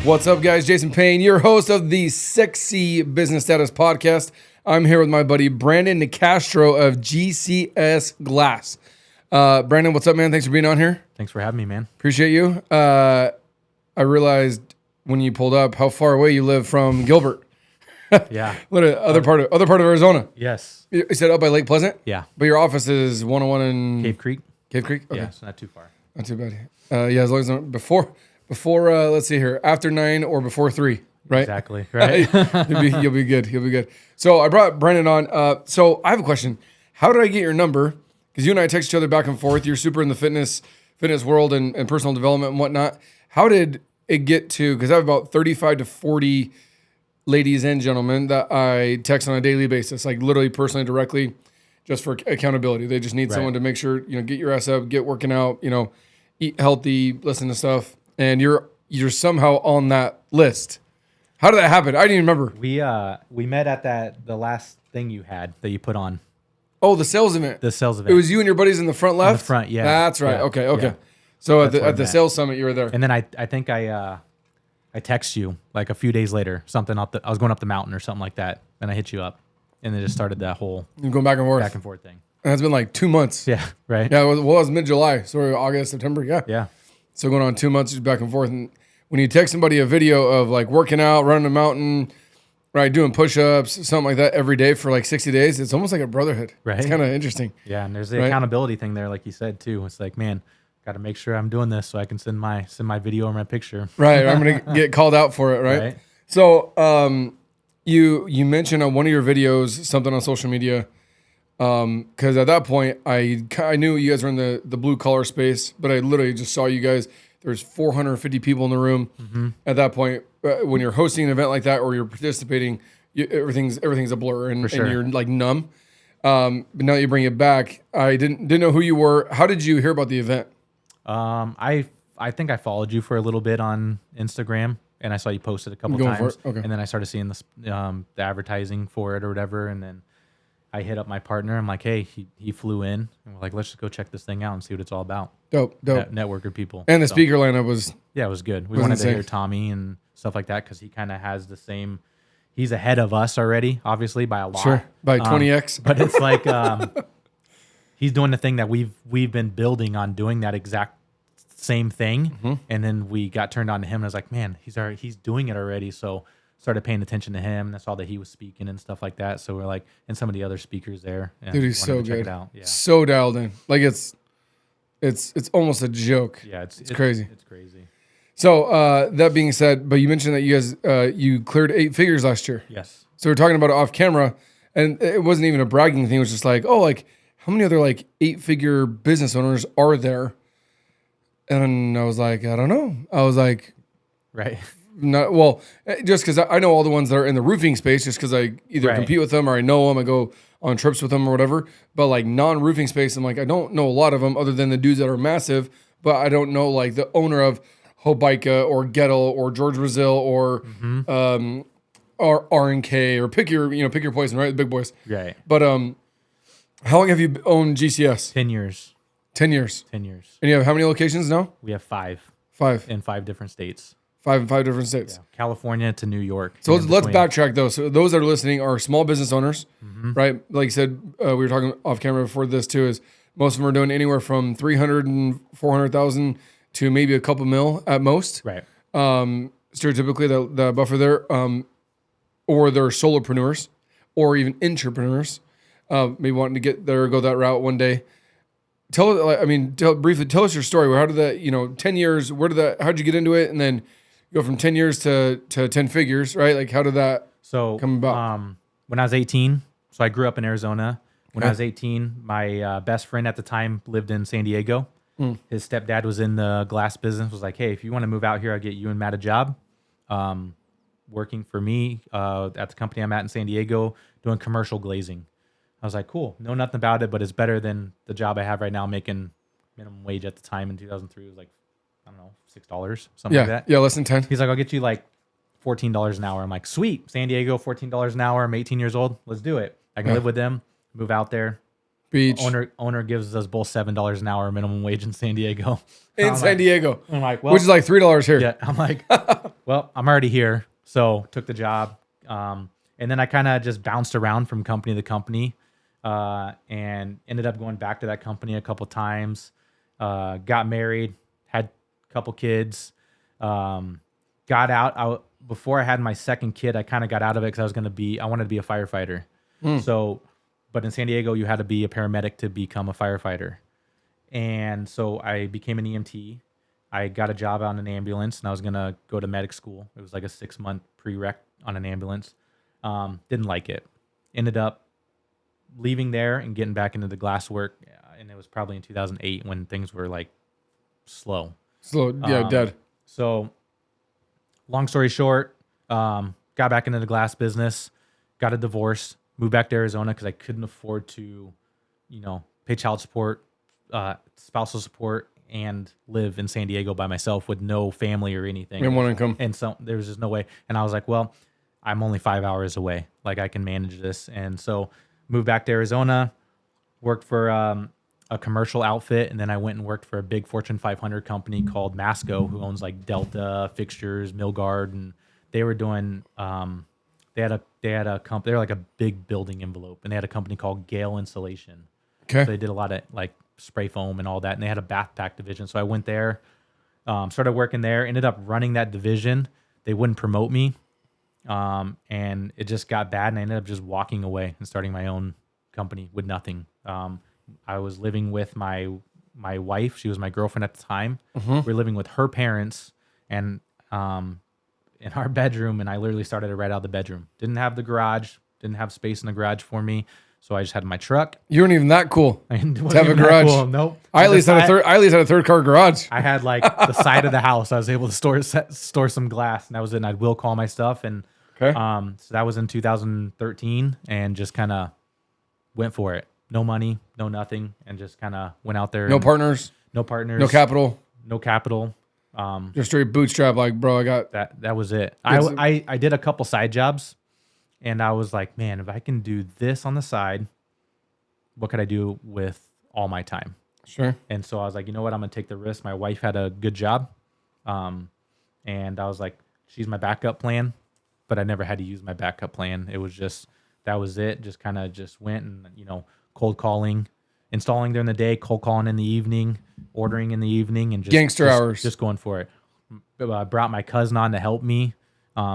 What's up, guys? Jason Payne, your host of the Sexy Business Status Podcast. I'm here with my buddy Brandon Nicastro of GCS Glass. Brandon, what's up, man? Thanks for being on here. Thanks for having me, man. Appreciate you. I realized when you pulled up how far away you live from Gilbert. Yeah. What other part of Arizona? Yes. You said up by Lake Pleasant? Yeah. But your office is 101 in Cave Creek? Cave Creek? Okay. Yeah, so not too far. Not too bad. Yeah, as long as before let's see here, after 9 or before 3, right? Exactly. Right. You'll be good. You'll be good. So I brought Brandon on. So I have a question. How did I get your number? Because you and I text each other back and forth. You're super in the fitness world and personal development and whatnot. How did it get to? Because I have about 35 to 40 ladies and gentlemen that I text on a daily basis, like literally personally, directly, just for accountability. They just need someone to make sure, get your ass up, get working out, eat healthy, listen to stuff. And you're somehow on that list. How did that happen? I didn't even remember. We met at the last thing you had that you put on. Oh, the sales event. The sales event. It was you and your buddies in the front left? In the front, yeah. That's right. Yeah. Okay. Yeah. So at the sales summit, you were there. And then I think I text you like a few days later, something I was going up the mountain or something like that, and I hit you up, and then just started that whole You're going back and forth thing. And it's been like 2 months. Yeah, right. Yeah, it was mid-July. So August, September, yeah. Yeah. So going on 2 months, just back and forth. And when you text somebody a video of like working out, running a mountain, right, doing push-ups, something like that every day for like 60 days, it's almost like a brotherhood. Right. It's kind of interesting. Yeah, and there's the accountability thing there, like you said too. It's like, man, got to make sure I'm doing this so I can send my video or my picture. Right, I'm gonna get called out for it. Right. So you mentioned on one of your videos something on social media. Because at that point, I knew you guys were in the blue collar space, but I literally just saw you guys. There's 450 people in the room. Mm-hmm. At that point, when you're hosting an event like that or you're participating, everything's a blur and you're like numb. But now that you bring it back, I didn't know who you were. How did you hear about the event? I think I followed you for a little bit on Instagram, and I saw you posted a couple times. Okay. And then I started seeing the advertising for it or whatever, and then I hit up my partner. I'm like, hey, he flew in, and we're like, let's just go check this thing out and see what it's all about. Dope. Networker people. And the speaker lineup was... Yeah, it was good. We wanted to hear Tommy and stuff like that because he kind of has the same... He's ahead of us already, obviously, by a lot. Sure, by 20x. But it's like he's doing the thing that we've been building on doing that exact same thing. Mm-hmm. And then we got turned on to him, and I was like, man, he's doing it already. So started paying attention to him, and I saw that he was speaking and stuff like that. So we're like, and some of the other speakers there. Dude, he's so good. Check it out. Yeah. So dialed in. Like it's almost a joke. Yeah, it's crazy. It's crazy. So that being said, but you mentioned that you guys you cleared 8 figures last year. Yes. So we're talking about it off camera, and it wasn't even a bragging thing. It was just like, oh, like how many other like 8-figure business owners are there? And I was like, I don't know. I was like, right. Not well, just because I know all the ones that are in the roofing space, just because I either compete with them or I know them, I go on trips with them or whatever. But like non-roofing space, I'm like, I don't know a lot of them other than the dudes that are massive, but I don't know like the owner of Hobica or Gettle or George Brazil or or R&K or pick your poison, right? The big boys. Right. But how long have you owned GCS? 10 years. 10 years. 10 years. And you have how many locations now? We have 5. 5. In 5 different states. 5 in 5 different states. Yeah. California to New York. So let's backtrack though. So those that are listening are small business owners, right? Like you said, we were talking off camera before this too, is most of them are doing anywhere from 300 and 400,000 to maybe a couple mil at most. Right. Stereotypically the buffer there, or they're solopreneurs or even intrapreneurs, maybe wanting to get there or go that route one day. Briefly tell us your story. How did that, 10 years, how'd you get into it? And then go from 10 years to 10 figures, right? Like how did that come about? When I was 18, so I grew up in Arizona. When I was 18, my best friend at the time lived in San Diego. His stepdad was in the glass business, was like, hey, if you want to move out here, I'll get you and Matt a job. Working for me at the company I'm at in San Diego, doing commercial glazing. I was like, cool, know nothing about it, but it's better than the job I have right now, making minimum wage at the time in 2003. It was like, I don't know, $6, something like that. Yeah, less than 10. He's like, I'll get you like $14 an hour. I'm like, sweet, San Diego, $14 an hour. I'm 18 years old. Let's do it. I can live with them, move out there. Beach. Owner gives us both $7 an hour minimum wage in San Diego. In San Diego. I'm like, well, which is like $3 here. yeah. I'm like, well, I'm already here, so took the job. And then I kind of just bounced around from company to company, and ended up going back to that company a couple times. Got married, had a couple kids, got out. Before I had my second kid, I kind of got out of it because I wanted to be a firefighter. So, but in San Diego, you had to be a paramedic to become a firefighter. And so I became an EMT. I got a job on an ambulance, and I was going to go to medic school. It was like a 6-month prereq on an ambulance. Didn't like it. Ended up leaving there and getting back into the glass work. And it was probably in 2008 when things were like slow. Dead. So long story short, got back into the glass business, got a divorce, moved back to Arizona because I couldn't afford to, pay child support, spousal support, and live in San Diego by myself with no family or anything. And one income. And so there was just no way. And I was like, well, I'm only 5 hours away. Like I can manage this. And so moved back to Arizona, worked for a commercial outfit, and then I went and worked for a big Fortune 500 company called Masco, who owns like Delta Fixtures, Milgard, and they were doing they had a company. They're like a big building envelope, and they had a company called Gale Insulation. Okay. So they did a lot of like spray foam and all that, and they had a backpack division. So I went there, started working there, ended up running that division. They wouldn't promote me, and it just got bad, and I ended up just walking away and starting my own company with nothing. I was living with my wife. She was my girlfriend at the time. We were living with her parents, and in our bedroom, and I literally started it right out of the bedroom. Didn't have the garage, didn't have space in the garage for me, so I just had my truck. You weren't even that cool to have a garage. Cool. Nope. I at least had a third car garage. I had like the side of the house. I was able to store some glass, and that was it. And I'd will call my stuff, and so that was in 2013, and just kind of went for it. No money, no nothing, and just kind of went out there. No partners, no capital. Just straight bootstrap. Like, bro, I got that. That was it. I did a couple side jobs, and I was like, man, if I can do this on the side, what could I do with all my time? Sure. And so I was like, you know what? I'm gonna take the risk. My wife had a good job, and I was like, she's my backup plan, but I never had to use my backup plan. It was just that was it. Just kind of just went and cold calling, installing during the day, cold calling in the evening, ordering in the evening, and just hours. Just going for it. I brought my cousin on to help me.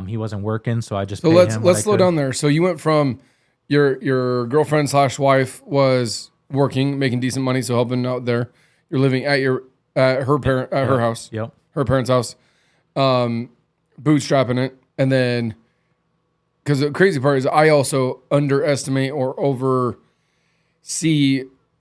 He wasn't working, so I just so let's slow down there. So you went from your girlfriend / wife was working, making decent money, so helping out there. You're living at her house, her parents' house, bootstrapping it, and then because the crazy part is I also underestimate or oversee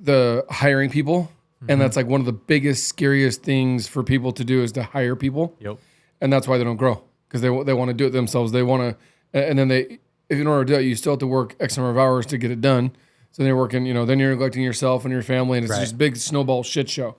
the hiring people. And that's like one of the biggest, scariest things for people to do is to hire people. Yep. And that's why they don't grow, because they want to do it themselves. They want to, and then if in order to do it, you still have to work X number of hours to get it done. So they're working, then you're neglecting yourself and your family, and it's just a big snowball shit show.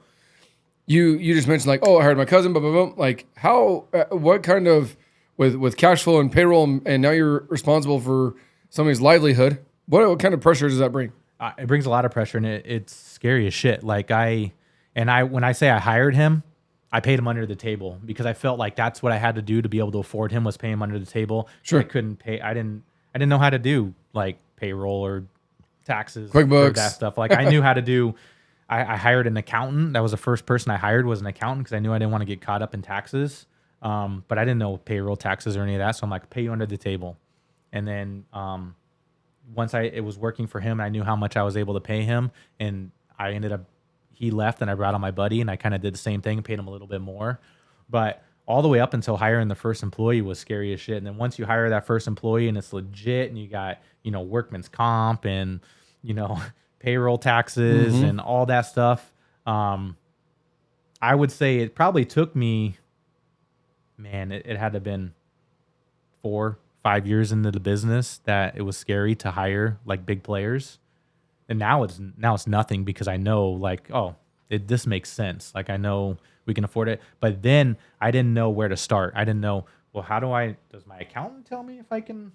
You just mentioned like, oh, I hired my cousin, blah, blah, blah. Like how, what kind of, with cash flow and payroll, and now you're responsible for somebody's livelihood, what kind of pressure does that bring? It brings a lot of pressure, and it's scary as shit. Like when I say I hired him, I paid him under the table because I felt like that's what I had to do to be able to afford him, was pay him under the table. Sure. I couldn't pay. I didn't know how to do like payroll or taxes, QuickBooks, or that stuff. Like I knew how to do. I hired an accountant. That was the first person I hired, was an accountant, because I knew I didn't want to get caught up in taxes. But I didn't know payroll, taxes, or any of that. So I'm like, pay you under the table. And then once it was working for him, and I knew how much I was able to pay him, and he left, and I brought on my buddy, and I kind of did the same thing and paid him a little bit more. But all the way up until hiring the first employee was scary as shit. And then once you hire that first employee and it's legit, and you got, workman's comp and, payroll, taxes, and all that stuff, I would say it probably took me, it had to have been 4-5 years into the business that it was scary to hire like big players. And now it's nothing, because I know like, this makes sense. Like I know we can afford it. But then I didn't know where to start. I didn't know, well, does my accountant tell me if I can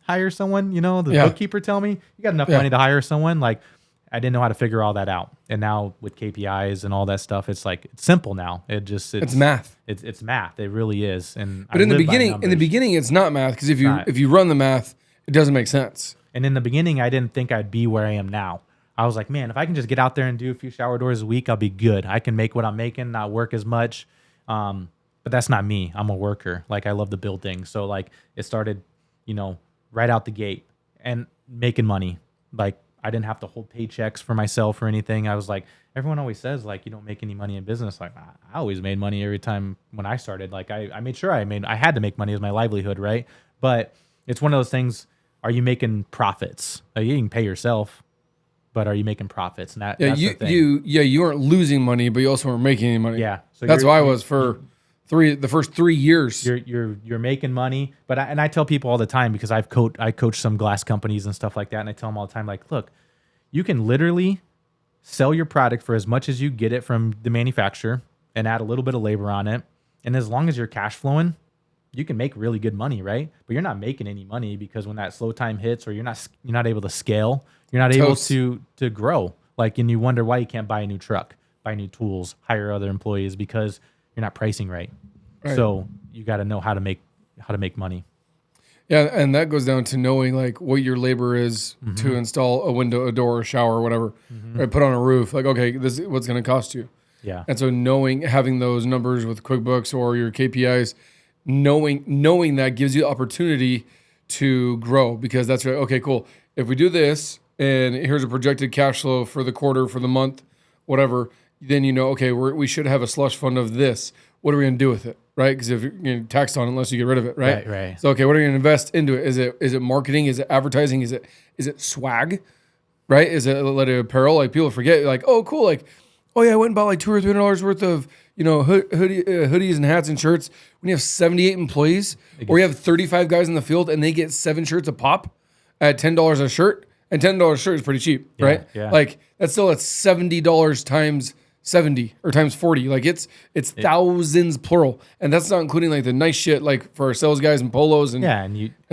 hire someone? The bookkeeper tell me you got enough money to hire someone? Like, I didn't know how to figure all that out. And now with KPIs and all that stuff, it's like it's simple now. It's math. It's math. It really is. And But in the beginning, it's not math because if you run the math, it doesn't make sense. And in the beginning, I didn't think I'd be where I am now. I was like, man, if I can just get out there and do a few shower doors a week, I'll be good. I can make what I'm making, not work as much. But that's not me. I'm a worker. Like I love to build things. So like it started, right out the gate and making money. Like I didn't have to hold paychecks for myself or anything. I was like, everyone always says like you don't make any money in business. Like I always made money every time when I started. Like I made sure I had to make money as my livelihood, right? But it's one of those things. Are you making profits? Like, you can pay yourself, but are you making profits? And that's the thing. You weren't losing money, but you also weren't making any money. Yeah, so that's why I was for the first 3 years. You're making money, but I tell people all the time because I coach some glass companies and stuff like that, and I tell them all the time, like, look, you can literally sell your product for as much as you get it from the manufacturer and add a little bit of labor on it, and as long as you're cash flowing, you can make really good money, right? But you're not making any money because when that slow time hits or you're not able to scale, you're not able to grow. Like, and you wonder why you can't buy a new truck, buy new tools, hire other employees because you're not pricing right. So you got to know how to make money. Yeah, and that goes down to knowing like what your labor is to install a window, a door, a shower, or whatever, right? Put on a roof. Like, okay, this is what's going to cost you. Yeah. And so having those numbers with QuickBooks or your KPIs, knowing that gives you the opportunity to grow because that's right. Okay, cool. If we do this and here's a projected cash flow for the quarter, for the month, whatever, then okay, we should have a slush fund of this. What are we going to do with it, right? Because if you're taxed on it unless you get rid of it, right? Right. So okay, what are you going to invest into it? Is it marketing? Is it advertising? Is it swag, right? Is it apparel? Like people forget, like, oh, cool, like, oh yeah, I went and bought like $200 or $300 worth of hoodies and hats and shirts. When you have 78 employees, or you have 35 guys in the field and they get 7 shirts a pop at $10 a shirt, and $10 a shirt is pretty cheap, right? Yeah. Like that's $70 times 70 or times 40. Like it's thousands plural, and that's not including like the nice shit like for our sales guys and polos and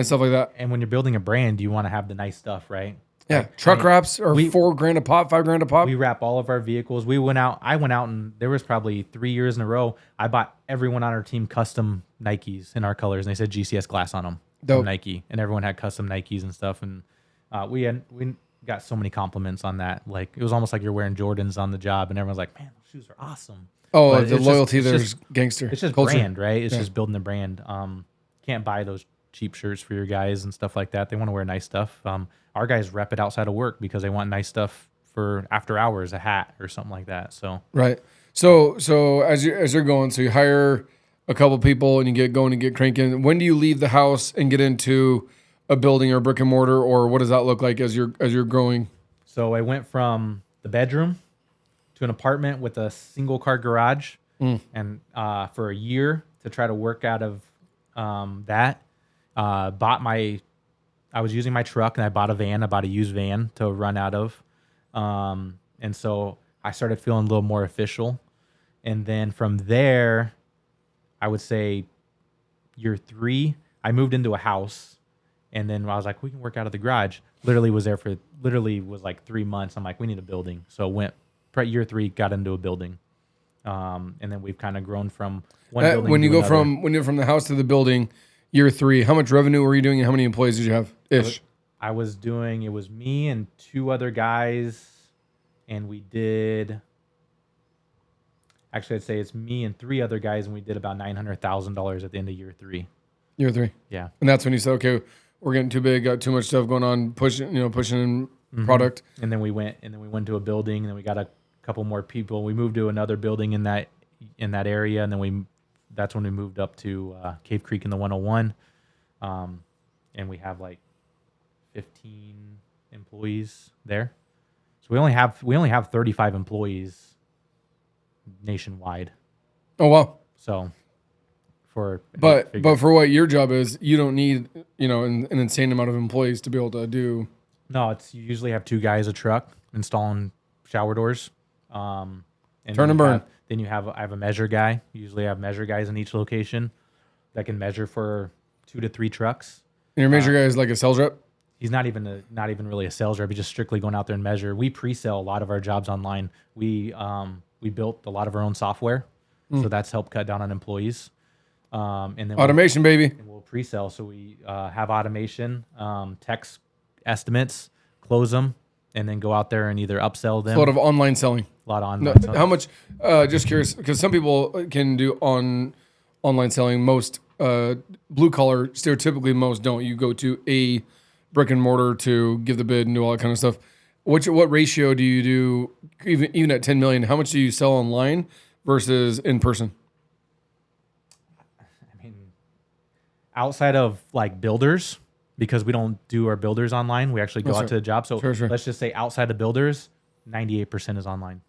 stuff like that. And when you're building a brand, you want to have the nice stuff, right? Yeah, like, truck wraps are $4,000 a pop, $5,000 a pop. We wrap all of our vehicles. I went out and there was probably 3 years in a row. I bought everyone on our team custom Nikes in our colors, and they said GCS glass on them from Nike, and everyone had custom Nikes and stuff. And we got so many compliments on that. Like it was almost like you're wearing Jordans on the job, and everyone's like, "Man, those shoes are awesome." Oh, but the loyalty there's gangster. It's just culture. Brand, right? It's just building the brand. Can't buy those cheap shirts for your guys and stuff like that. They want to wear nice stuff. Our guys rep it outside of work because they want nice stuff for after hours, a hat or something like that. So right. So as you're going, so you hire a couple people and you get going and get cranking. When do you leave the house and get into a building or brick and mortar, or what does that look like as you're growing? So I went from the bedroom to an apartment with a single car garage, and for a year to try to work out of that, I was using my truck and I bought a van. I bought a used van to run out of. And so I started feeling a little more official. And then from there, I would say year 3, I moved into a house. And then I was like, we can work out of the garage. Literally was like 3 months. I'm like, we need a building. So went year 3, got into a building. And then we've kind of grown from one building when to you another. When you're from the house to the building, year 3, how much revenue were you doing and how many employees did you have ish? It was me and 2 other guys, and we did, actually I'd say it's me and 3 other guys, and we did about $900,000 at the end of year 3. Year 3. Yeah. And that's when you said, okay, we're getting too big, got too much stuff going on, pushing in product. And then we went to a building, and then we got a couple more people. We moved to another building in that area, and then that's when we moved up to Cave Creek in the 101. And we have like 15 employees there. So we only have 35 employees nationwide. Oh wow. So but for what your job is, you don't need, an insane amount of employees to be able to do. No, you usually have 2 guys a truck installing shower doors. And turn and burn. I have a measure guy. Usually I have measure guys in each location that can measure for 2 to 3 trucks. And your measure guy is like a sales rep? he's not even really a sales rep. He's just strictly going out there and measure. We pre-sell a lot of our jobs online. We built a lot of our own software, so that's helped cut down on employees. And then Automation, baby. and we'll pre-sell. So we have automation, text estimates, close them, and then go out there and either upsell them. A lot of online selling. A lot of No, online selling. how much? Just curious, because some people can do online selling. Most blue collar, stereotypically, most don't. You go to a brick and mortar to give the bid and do all that kind of stuff. What ratio do you do? Even at 10 million, how much do you sell online versus in person? I mean, outside of like builders, because we don't do our builders online, we actually go out to the job. So Sure. let's just say outside of builders, 98% is online.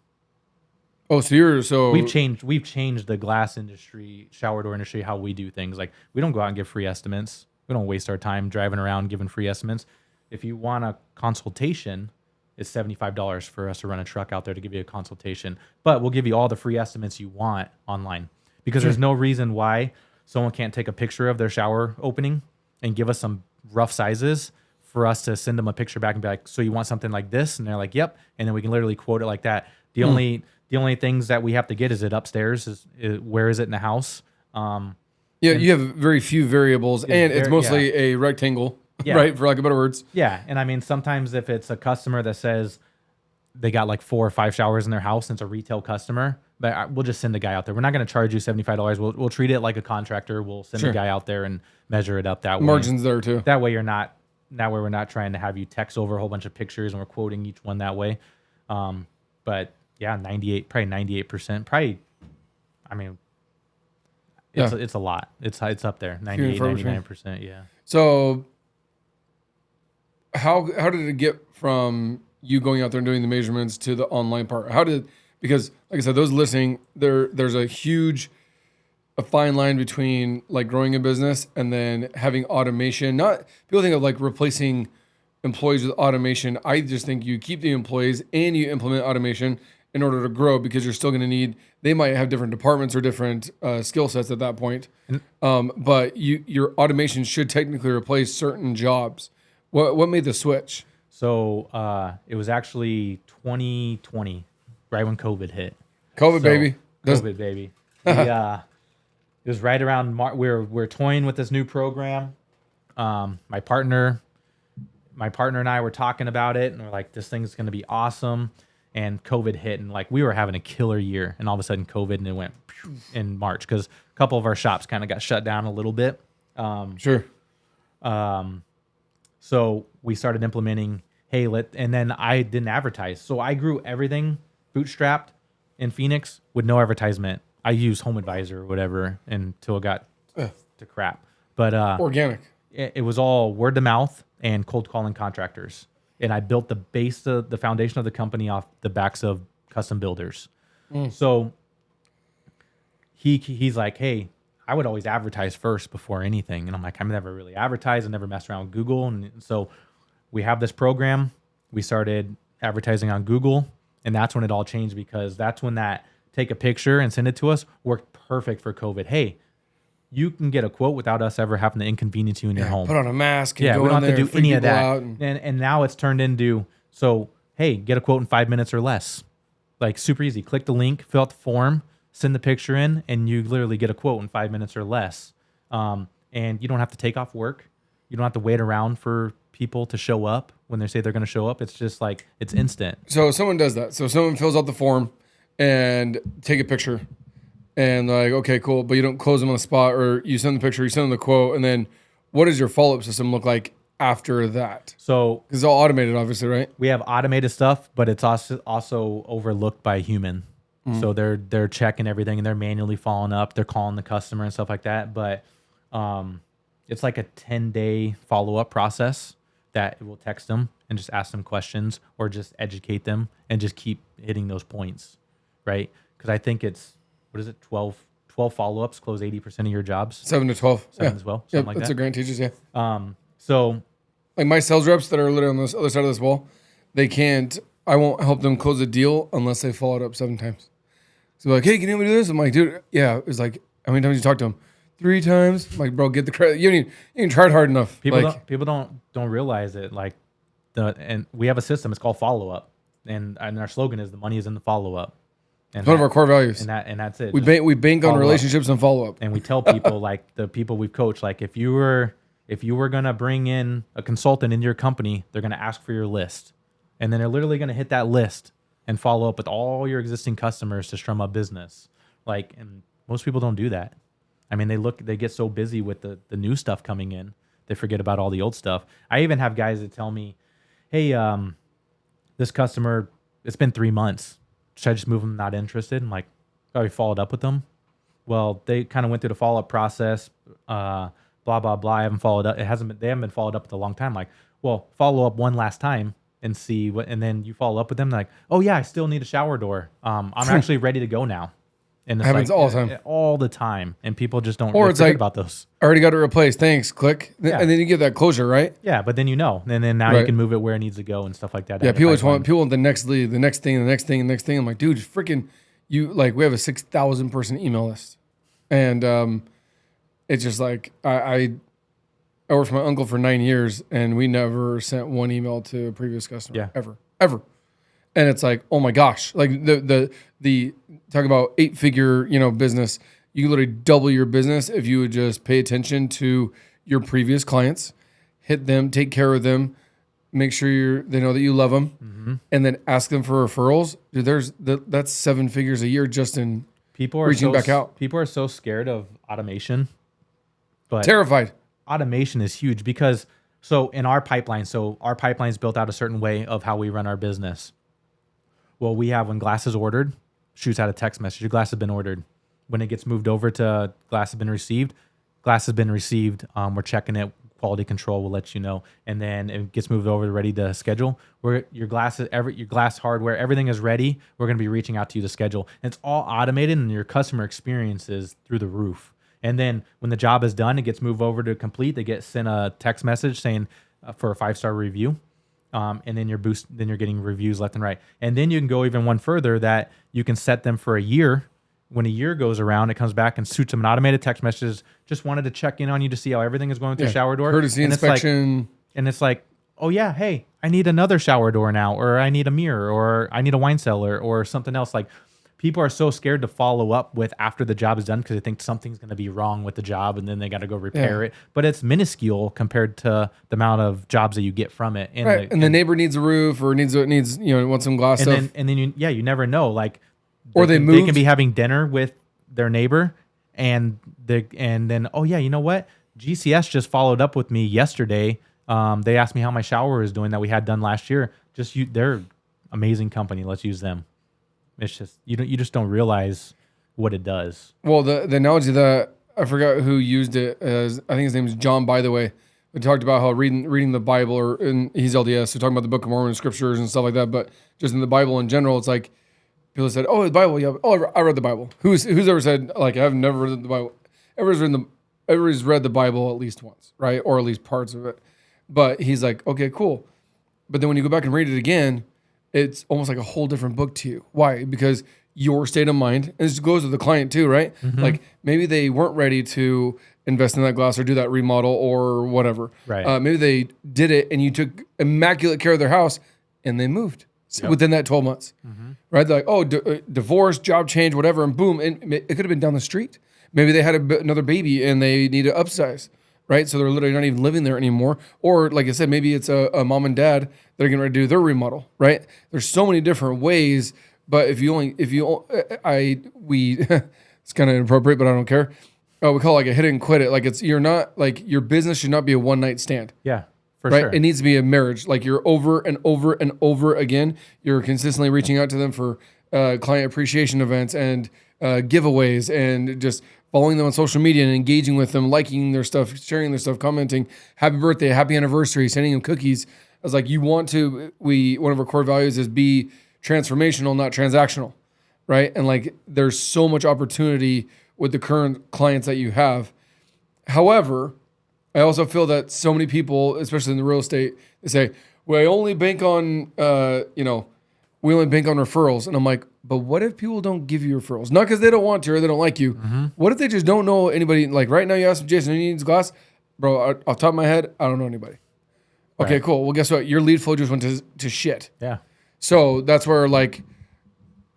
Oh, so We've changed the glass industry, shower door industry, how we do things. Like we don't go out and give free estimates. We don't waste our time driving around giving free estimates. If you want a consultation, it's $75 for us to run a truck out there to give you a consultation. But we'll give you all the free estimates you want online, because there's no reason why someone can't take a picture of their shower opening and give us some rough sizes for us to send them a picture back and be like, so you want something like this? And they're like, yep. And then we can literally quote it like that. The only things that we have to get is it upstairs, where is it in the house? you have very few variables, and it's mostly a rectangle, right? For lack of better words. Yeah, and I mean, sometimes if it's a customer that says they got like 4 or 5 showers in their house, and it's a retail customer, but we'll just send a guy out there. We're not going to charge you $75. We'll treat it like a contractor. We'll send a guy out there and measure it up that way. Margins there too. That way we're not trying to have you text over a whole bunch of pictures and we're quoting each one that way. But yeah, 98%. Probably, I mean, it's a lot. It's up there. 98, 99%. Yeah. So how did it get from you going out there and doing the measurements to the online part? Because like I said, those listening, there's a fine line between like growing a business and then having automation. Not people think of like replacing employees with automation. I just think you keep the employees and you implement automation in order to grow, because you're still going to they might have different departments or different skill sets at that point. But your automation should technically replace certain jobs. What made the switch? So it was actually 2020, right when COVID hit. Baby. COVID baby. It was right around March. We're toying with this new program. My partner and I were talking about it, and we're like, this thing's going to be awesome. And COVID hit, and like we were having a killer year, and all of a sudden COVID, and it went in March because a couple of our shops kind of got shut down a little bit. Sure. So we started implementing, and then I didn't advertise. So I grew everything bootstrapped in Phoenix with no advertisement. I used Home Advisor or whatever until it got to crap. But organic. It was all word of mouth and cold calling contractors. And I built the foundation of the company off the backs of custom builders. So he's like, hey, I would always advertise first before anything. And I'm like, I've never really advertised. I never messed around with Google. And so we have this program. We started advertising on Google. And that's when it all changed, because that's when that take a picture and send it to us worked perfect for COVID. Hey, you can get a quote without us ever having to inconvenience you in your home. Put on a mask. And we don't have to do any of that. And and now it's turned into, so, hey, get a quote in 5 minutes or less. Like super easy. Click the link, fill out the form, send the picture in, and you literally get a quote in 5 minutes or less. And you don't have to take off work. You don't have to wait around for people to show up when they say they're going to show up. It's just like, it's instant. So someone does that. So someone fills out the form and take a picture. And like, okay, cool. But you don't close them on the spot, or you send the picture, you send them the quote. And then what does your follow-up system look like after that? So because it's all automated, obviously, right? We have automated stuff, but it's also overlooked by a human. So they're checking everything, and they're manually following up. They're calling the customer and stuff like that. But it's like a 10-day follow-up process that will text them and just ask them questions or just educate them and just keep hitting those points, right? Because I think it's, 12 follow-ups close 80% of your jobs. 7 to 12. 7 as well. Something like that's that. a grant teaches, yeah. So like my sales reps that are literally on this other side of this wall, I won't help them close a deal unless they follow it up 7 times. So like, hey, can you help me do this? I'm like, dude, yeah. It's like, how many times you talk to them? 3 times. I'm like, bro, get the credit. You ain't tried hard enough. People don't realize it. Like and we have a system. It's called follow up, and our slogan is the money is in the follow up. And it's one of our core values. And that's it. We bank on relationships and follow up. And we tell people, like the people we've coached, like if you were gonna bring in a consultant into your company, they're gonna ask for your list, and then they're literally gonna hit that list and follow up with all your existing customers to strum up business. Like, and most people don't do that. I mean, they get so busy with the new stuff coming in, they forget about all the old stuff. I even have guys that tell me, hey, this customer, it's been 3 months. Should I just move them? Not interested? I'm like, oh, we followed up with them. Well, they kind of went through the follow up process. Blah blah blah. I haven't followed up. They haven't been followed up with a long time. Like, well, follow up one last time and see what, and then you follow up with them. Like, oh yeah, I still need a shower door. I'm actually ready to go now. And it's happens all the time. All the time, and people just don't. Or it's like about those. I already got it replaced. Thanks. Click, Yeah. and then you get that closure, right? Yeah, but then and then now you can move it where it needs to go and stuff like that. Yeah, people want the next lead, the next thing, the next thing, the next thing. I'm like, dude, freaking, we have a 6,000 person email list, and it's just like I worked for my uncle for 9 years, and we never sent one email to a previous customer. Yeah. ever. And it's like, oh my gosh, like the talk about 8-figure, business. You literally double your business if you would just pay attention to your previous clients, hit them, take care of them, make sure they know that you love them, and then ask them for referrals. Dude, that's 7 figures a year just in reaching back out. People are so scared of automation, but terrified. Automation is huge because in our pipeline, our pipeline is built out a certain way of how we run our business. Well, we have when glass is ordered, shoots out a text message. Your glass has been ordered. When it gets moved over to glass has been received, we're checking it. Quality control will let you know. And then it gets moved over to ready to schedule. Where your glass hardware, everything is ready. We're going to be reaching out to you to schedule. And it's all automated, and your customer experience is through the roof. And then when the job is done, it gets moved over to complete. They get sent a text message saying for a 5-star review. And then you're getting reviews left and right. And then you can go even one further that you can set them for a year. When a year goes around, it comes back and shoots them an automated text message. Just wanted to check in on you to see how everything is going with your shower door. Courtesy inspection. It's like, oh yeah, hey, I need another shower door now, or I need a mirror, or I need a wine cellar, or something else. Like, people are so scared to follow up with after the job is done because they think something's going to be wrong with the job, and then they got to go repair it. But it's minuscule compared to the amount of jobs that you get from it. And the neighbor needs a roof or needs wants some glass stuff. And then you never know. Like, they can be having dinner with their neighbor, and then oh yeah, you know what? GCS just followed up with me yesterday. They asked me how my shower is doing that we had done last year. They're amazing company. Let's use them. It's just you just don't realize what it does. Well, the analogy that I forgot who used it as, I think his name is John, by the way. We talked about how reading the Bible, and he's LDS, so talking about the Book of Mormon scriptures and stuff like that. But just in the Bible in general, it's like people said, "Oh, the Bible, yeah. Oh, I read the Bible." Who's ever said like I've never read the Bible? Everybody's read the Bible at least once, right? Or at least parts of it. But he's like, okay, cool. But then when you go back and read it again, it's almost like a whole different book to you. Why? Because your state of mind, and this goes with the client too, right? Mm-hmm. Like maybe they weren't ready to invest in that glass or do that remodel or whatever. Right. Maybe they did it and you took immaculate care of their house and they moved within that 12 months. Mm-hmm. Right? They're like, oh, divorce, job change, whatever, and boom. And it could have been down the street. Maybe they had another baby and they need to upsize. Right, so they're literally not even living there anymore. Or, like I said, maybe it's a mom and dad that are getting ready to do their remodel. Right, there's so many different ways. But it's kind of inappropriate, but I don't care. We call it like a hit and quit it. Like you're not like your business should not be a one night stand. Yeah, for sure. It needs to be a marriage. Like you're over and over and over again. You're consistently reaching out to them for client appreciation events and giveaways and just following them on social media and engaging with them, liking their stuff, sharing their stuff, commenting, happy birthday, happy anniversary, sending them cookies. I was like, one of our core values is be transformational, not transactional, right? And like, there's so much opportunity with the current clients that you have. However, I also feel that so many people, especially in the real estate, they say, well, I only bank on, we only bank on referrals. And I'm like, but what if people don't give you referrals? Not because they don't want to or they don't like you. What if they just don't know anybody? Like right now, you ask Jason, who needs glass? Bro, off the top of my head, I don't know anybody. Okay, Right. cool. Well, guess what? Your lead flow just went to shit. Yeah. So that's where like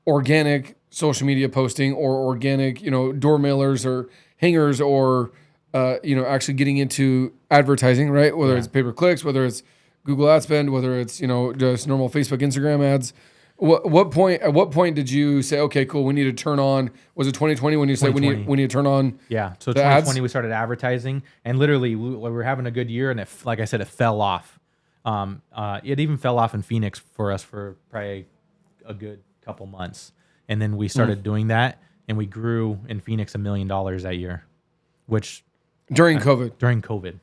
organic social media posting or organic, door mailers or hangers or, actually getting into advertising, right? Whether it's pay per clicks, whether it's Google ad spend, whether it's, just normal Facebook, Instagram ads. At what point did you say, okay, cool, we need to turn on, was it 2020 when you said we need to turn on? Yeah. So the 2020, ads? we started advertising, and literally we were having a good year, and like I said, it fell off. It even fell off in Phoenix for us for probably a good couple months. And then we started doing that, and we grew in Phoenix $1 million that year, which During COVID. during COVID.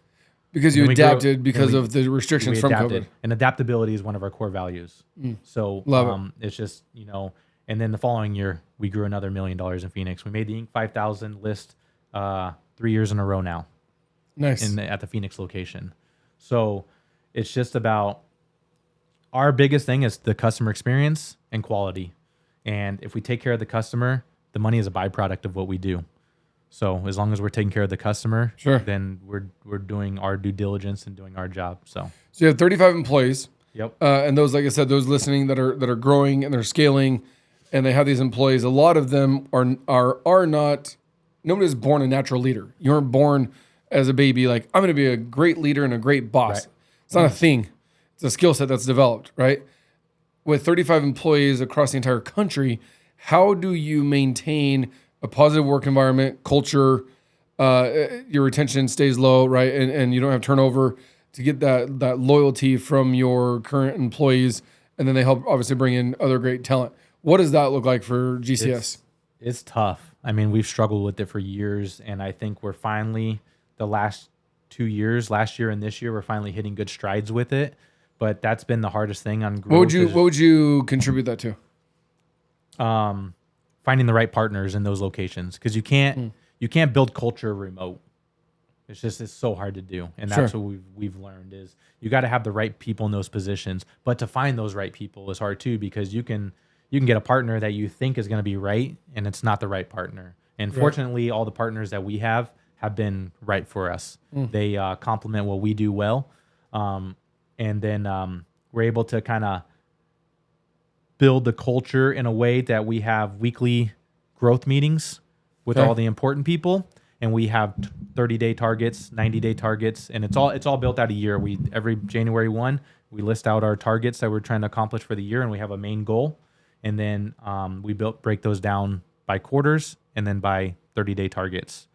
Because you And then we grew- adapted because and we- of the restrictions from adapted. COVID. And adaptability is one of our core values. So Love it. it's just, and then the following year, we grew another $1 million in Phoenix. We made the Inc. 5000 list 3 years in a row now Nice. at the Phoenix location. So it's just about our biggest thing is the customer experience and quality. And if we take care of the customer, the money is a byproduct of what we do. So as long as we're taking care of the customer, Sure. then we're doing our due diligence and doing our job. So So you have 35 employees. yep. And those, like I said, those listening that are growing and they're scaling, and they have these employees. A lot of them are not. Nobody's born a natural leader. You weren't born as a baby like I'm going to be a great leader and a great boss. Right. It's not a thing. It's a skill set that's developed, right? With 35 employees across the entire country, how do you maintain a positive work environment, culture? Your retention stays low, right? And you don't have turnover to get that loyalty from your current employees, and then they help obviously bring in other great talent. What does that look like for GCS? It's tough. I mean, we've struggled with it for years, and I think we're finally the last 2 years, last year and this year, we're finally hitting good strides with it. But that's been the hardest thing on growth. What would you contribute that to? Finding the right partners in those locations, because you can't build culture remote. It's so hard to do, and that's Sure. what we've learned is you got to have the right people in those positions. But to find those right people is hard too, because you can get a partner that you think is going to be right, and it's not the right partner. And fortunately, all the partners that we have been right for us. They complement what we do well, and then we're able to kind of build the culture in a way that we have weekly growth meetings with all the important people, and we have 30-day targets, 90-day targets, and it's all built out a year. Every January 1, we list out our targets that we're trying to accomplish for the year, and we have a main goal, and then we break those down by quarters and then by 30-day targets.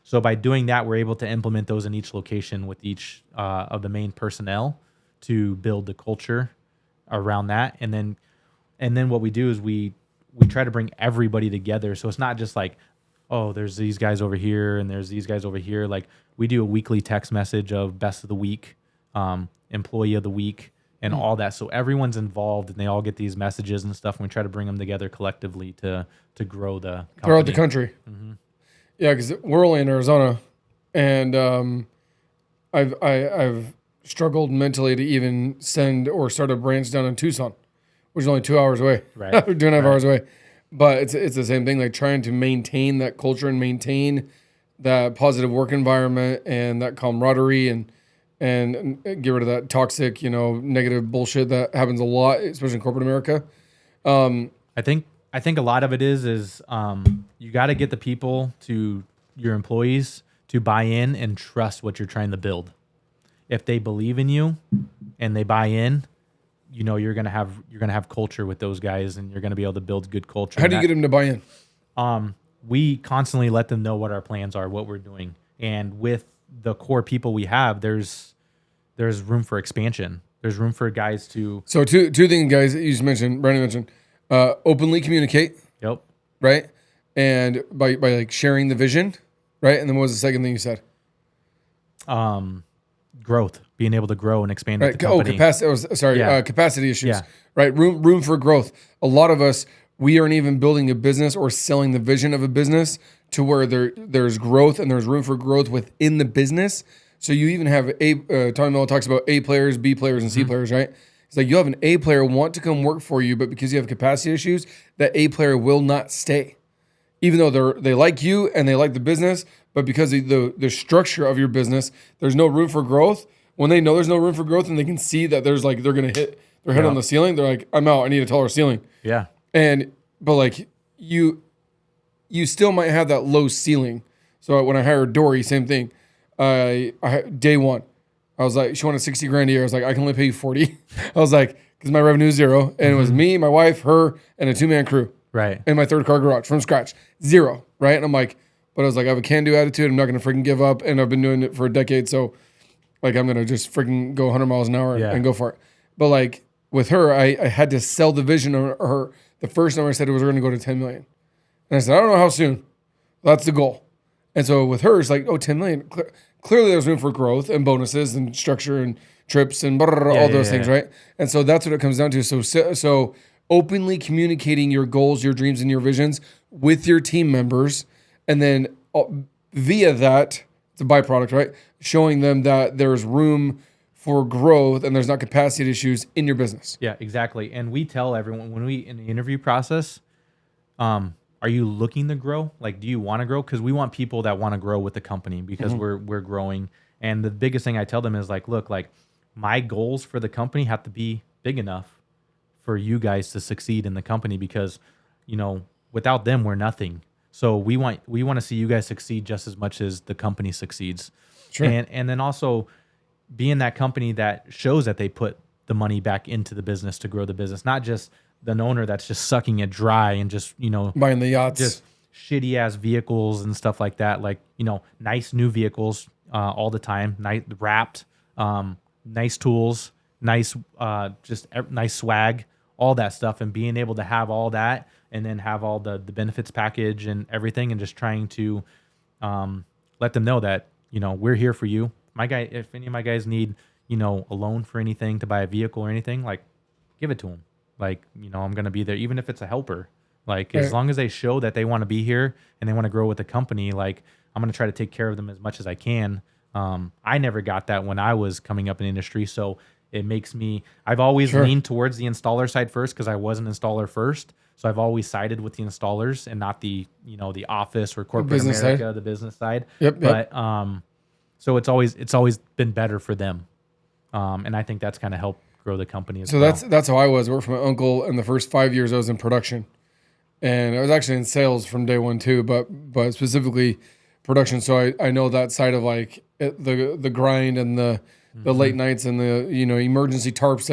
So by doing that, we're able to implement those in each location with each of the main personnel to build the culture around that, and then what we do is we try to bring everybody together. So it's not just like, oh, there's these guys over here and there's these guys over here. Like we do a weekly text message of best of the week, employee of the week, and all that. So everyone's involved and they all get these messages and stuff. And we try to bring them together collectively to grow the company. Throughout the country. Yeah, because we're only in Arizona, and I've struggled mentally to even send or start a branch down in Tucson, which is only 2 hours away. Right. 2.5 hours away. But it's the same thing, like trying to maintain that culture and maintain that positive work environment and that camaraderie and get rid of that toxic, negative bullshit that happens a lot, especially in corporate America. I think a lot of it is you got to get the people to your employees to buy in and trust what you're trying to build. If they believe in you and they buy in, you're gonna have culture with those guys, and you're gonna be able to build good culture. How do you get them to buy in? We constantly let them know what our plans are, what we're doing, and with the core people we have, there's room for expansion. There's room for guys to. So two things, guys, that you just mentioned, Brandon mentioned, openly communicate, Yep. right? And by like sharing the vision, right? And then what was the second thing you said? Growth, being able to grow and expand Right. with the company. Capacity issues. Yeah. Right. Room for growth. A lot of us, we aren't even building a business or selling the vision of a business to where there's growth and there's room for growth within the business. So you even have Tommy Mello talks about A players, B players, and C players, right? He's like, you'll have an A player want to come work for you, but because you have capacity issues, that A player will not stay. Even though they like you and they like the business, but because of the structure of your business, there's no room for growth. When they know there's no room for growth and they can see that there's like they're gonna hit their head on the ceiling, they're like, I'm out. I need a taller ceiling. Yeah. But like you still might have that low ceiling. So when I hired Dory, same thing. Day one, I was like, she wanted $60,000 a year. I was like, I can only pay you 40. I was like, because my revenue is zero, and it was me, my wife, her, and a 2-man crew. Right. In my 3rd car garage from scratch, 0. Right. And I'm like, but I was like, I have a can-do attitude. I'm not gonna freaking give up, and I've been doing it for a decade. So, like, I'm gonna just freaking go 100 miles an hour and go for it. But like with her, I had to sell the vision of her. The first number I said was we're gonna go to 10 million, and I said, I don't know how soon. That's the goal. And so with her, it's like, 10 million. Clearly, there's room for growth and bonuses and structure and trips and all those things, right? And so that's what it comes down to. So openly communicating your goals, your dreams, and your visions with your team members, and then via that, it's a byproduct, right? Showing them that there's room for growth and there's not capacity issues in your business. Yeah, exactly. And we tell everyone when we in the interview process, are you looking to grow? Like, do you want to grow? Because we want people that want to grow with the company because we're growing. And the biggest thing I tell them is like, look, like my goals for the company have to be big enough for you guys to succeed in the company because, without them, we're nothing. So we want to see you guys succeed just as much as the company succeeds. Sure. And then also being that company that shows that they put the money back into the business to grow the business, not just the owner that's just sucking it dry and just, buying the yachts, just shitty ass vehicles and stuff like that. Like, nice new vehicles all the time, nice wrapped, nice tools, nice, just nice swag, all that stuff. And being able to have all that and then have all the benefits package and everything and just trying to let them know that, we're here for you. My guy, if any of my guys need, a loan for anything to buy a vehicle or anything, like give it to them. Like, I'm going to be there, even if it's a helper. Like, as long as they show that they want to be here and they want to grow with the company, like, I'm going to try to take care of them as much as I can. I never got that when I was coming up in the industry. So it makes me, I've always leaned towards the installer side first because I was an installer first. So I've always sided with the installers and not the, the office or corporate business America, side. The business side. Yep. But, so it's always been better for them. And I think that's kind of helped grow the company as well. So that's how I was. I worked for my uncle, and the first 5 years I was in production, and I was actually in sales from day one too, but specifically production. So I know that side of like the grind and the late nights and the emergency tarps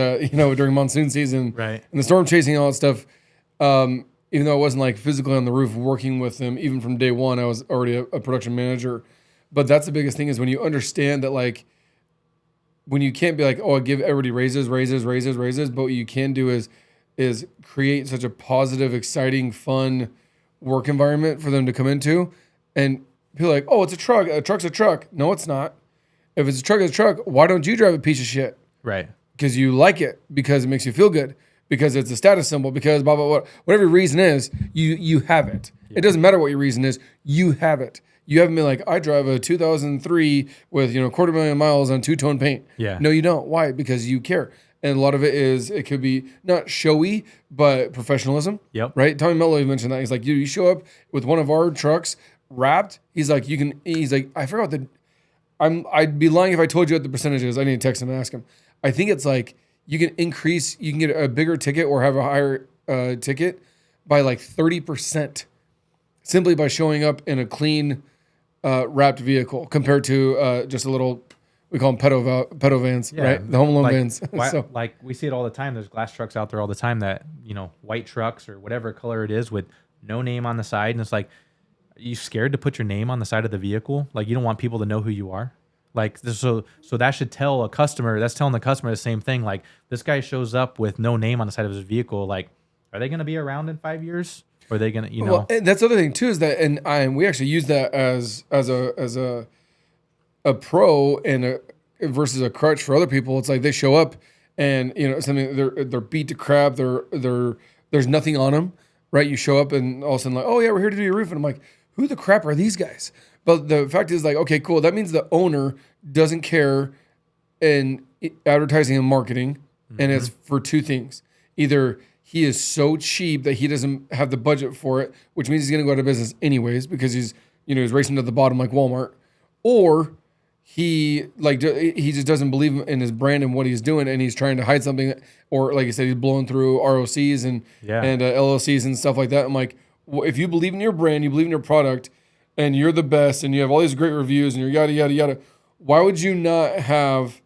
during monsoon season, right? And the storm chasing and all that stuff. Even though I wasn't like physically on the roof working with them, even from day one, I was already a production manager. But that's the biggest thing is when you understand that like. When you can't be like, I give everybody raises, but what you can do is create such a positive, exciting, fun work environment for them to come into. And people are like, it's a truck. A truck's a truck. No, it's not. If it's a truck, it's a truck. Why don't you drive a piece of shit? Right. Because you like it, because it makes you feel good, because it's a status symbol, because blah, blah, blah. Whatever your reason is, you have it. Yeah. It doesn't matter what your reason is. You have it. You haven't been like, I drive a 2003 with, 250,000 miles on two-tone paint. Yeah. No, you don't. Why? Because you care. And a lot of it could be not showy, but professionalism. Yep. Right? Tommy Mello mentioned that. He's like, you show up with one of our trucks wrapped. He's like, I forgot I'd be lying if I told you what the percentage is. I need to text him and ask him. I think it's like, you can get a bigger ticket or have a higher ticket by like 30% simply by showing up in a clean, wrapped vehicle compared to just a little, we call them pedo vans, right? The home alone vans. Like we see it all the time. There's glass trucks out there all the time that, white trucks or whatever color it is with no name on the side. And it's like, are you scared to put your name on the side of the vehicle? Like you don't want people to know who you are. Like, so that should tell a customer, that's telling the customer the same thing. Like this guy shows up with no name on the side of his vehicle. Like, are they going to be around in 5 years? Or are they gonna, Well, and that's the other thing too is that, and we actually use that as a pro and versus a crutch for other people. It's like they show up and something they're beat to crap. There's nothing on them, right? You show up and all of a sudden like, oh yeah, we're here to do your roof, and I'm like, who the crap are these guys? But the fact is like, okay, cool. That means the owner doesn't care in advertising and marketing, And it's for two things. Either he is so cheap that he doesn't have the budget for it, which means he's going to go out of business anyways because he's racing to the bottom like Walmart, or he just doesn't believe in his brand and what he's doing, and he's trying to hide something, or like I said, he's blowing through ROCs and LLCs and stuff like that. I'm like, well, if you believe in your brand, you believe in your product, and you're the best, and you have all these great reviews, and you're yada yada yada, why would you not have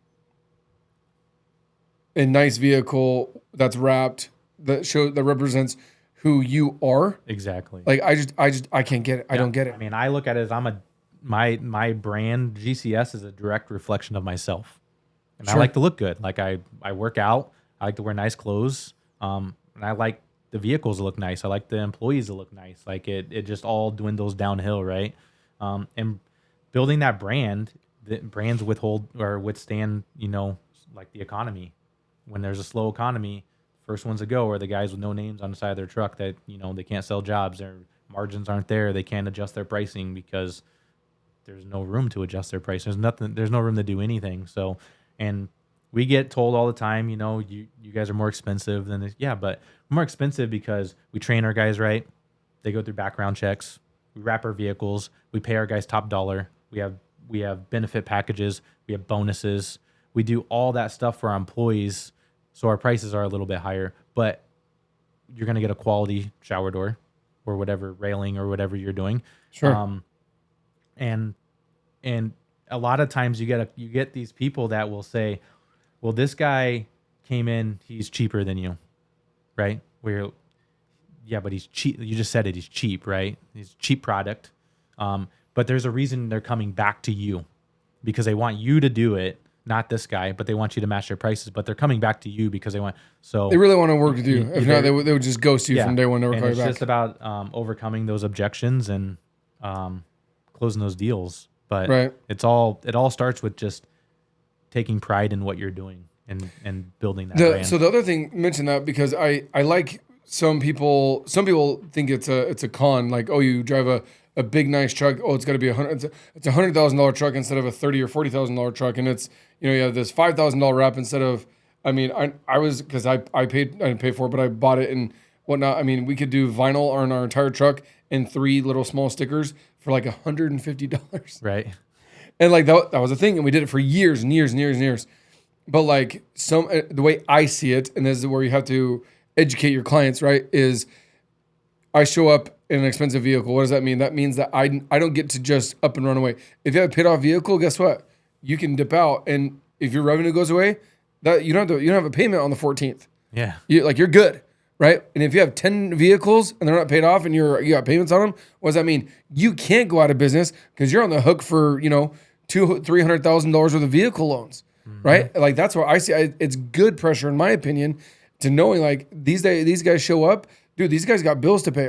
a nice vehicle that's wrapped that represents who you are? Exactly. Like I can't get it. I don't get it. I mean, I look at it as my brand GCS is a direct reflection of myself, and I like to look good. Like I work out. I like to wear nice clothes. And I like the vehicles to look nice. I like the employees to look nice. Like it just all dwindles downhill, right? And building that brand, the brands withstand, like the economy. When there's a slow economy, first ones to go are the guys with no names on the side of their truck that, they can't sell jobs. Their margins aren't there. They can't adjust their pricing because there's no room to adjust their price. There's no room to do anything. So, and we get told all the time, you guys are more expensive than this. Yeah, but we're more expensive because we train our guys right. They go through background checks. We wrap our vehicles. We pay our guys top dollar. We have benefit packages. We have bonuses. We do all that stuff for our employees, so our prices are a little bit higher. But you're going to get a quality shower door or whatever, railing or whatever you're doing. Sure. And a lot of times you get these people that will say, well, this guy came in, he's cheaper than you, right? But he's cheap. You just said it. He's cheap, right? He's a cheap product. But there's a reason they're coming back to you because they want you to do it, not this guy, but they want you to match their prices. But they're coming back to you because they really want to work with you. If not, they would just ghost you from day one, never call you back. It's just about overcoming those objections and closing those deals. But it all starts with just taking pride in what you're doing and building that brand. So the other thing, mention that because I like some people think it's a con, like, oh, you drive a big nice truck, oh, it's got to be it's a $100,000 truck instead of a $30,000 or $40,000 truck, and it's you have this $5,000 wrap instead of, I mean, I was, because I didn't pay for it, but I bought it and whatnot. I mean, we could do vinyl on our entire truck and 3 little small stickers for like $150. Right. And like that was a thing, and we did it for years and years and years and years. But like the way I see it, and this is where you have to educate your clients, right? Is I show up in an expensive vehicle. What does that mean? That means that I don't get to just up and run away. If you have a paid off vehicle, guess what? You can dip out, and if your revenue goes away, that you don't have a payment on the 14th. Yeah, you're good, right? And if you have 10 vehicles and they're not paid off, and you got payments on them, what does that mean? You can't go out of business because you're on the hook for $200,000-$300,000 worth of vehicle loans, right? Like that's what I see. It's good pressure, in my opinion, to knowing like these guys show up, dude. These guys got bills to pay.